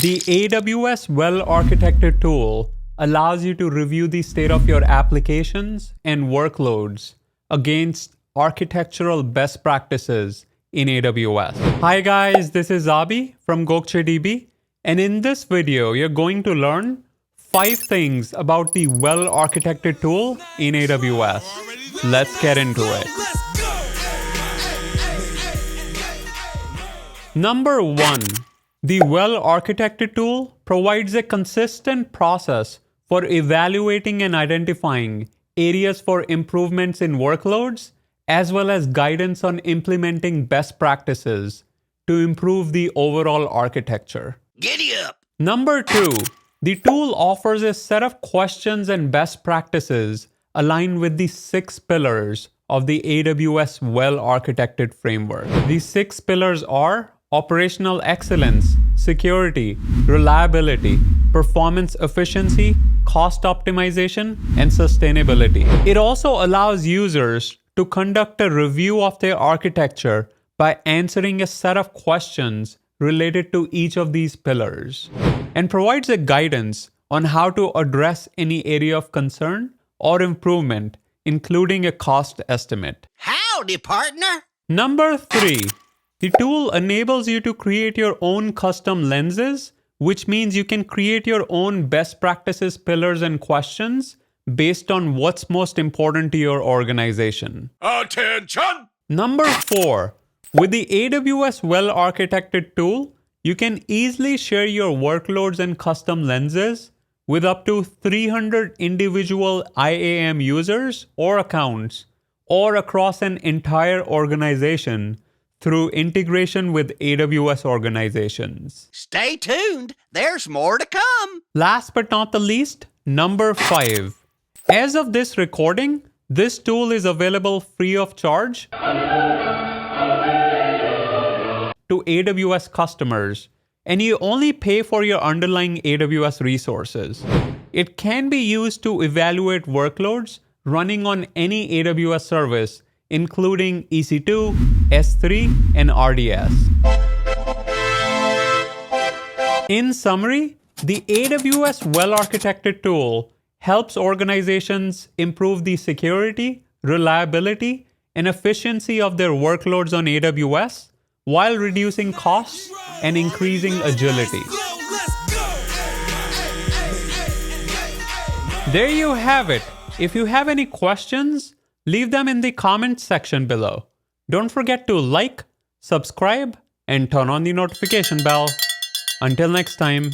The AWS Well-Architected Tool allows you to review the state of your applications and workloads against architectural best practices in AWS. Hi guys, this is Abi from GokceDB, and in this video, you're going to learn 5 things about the Well-Architected Tool in AWS. Let's get into it. Number 1. The Well-Architected Tool provides a consistent process for evaluating and identifying areas for improvements in workloads, as well as guidance on implementing best practices to improve the overall architecture. Giddy up! Number 2. The tool offers a set of questions and best practices aligned with the 6 pillars of the AWS Well-Architected Framework. These 6 pillars are operational excellence, security, reliability, performance efficiency, cost optimization, and sustainability. It also allows users to conduct a review of their architecture by answering a set of questions related to each of these pillars, and provides a guidance on how to address any area of concern or improvement, including a cost estimate. Howdy, partner! Number 3. The tool enables you to create your own custom lenses, which means you can create your own best practices pillars and questions based on what's most important to your organization. Attention! Number 4. With the AWS Well-Architected Tool, you can easily share your workloads and custom lenses with up to 300 individual IAM users or accounts, or across an entire organization through integration with AWS organizations. Stay tuned, there's more to come. Last but not the least, number 5. As of this recording, this tool is available free of charge to AWS customers, and you only pay for your underlying AWS resources. It can be used to evaluate workloads running on any AWS service, including EC2, S3, and RDS. In summary, the AWS Well-Architected Tool helps organizations improve the security, reliability, and efficiency of their workloads on AWS while reducing costs and increasing agility. There you have it. If you have any questions, leave them in the comments section below. Don't forget to like, subscribe, and turn on the notification bell. Until next time.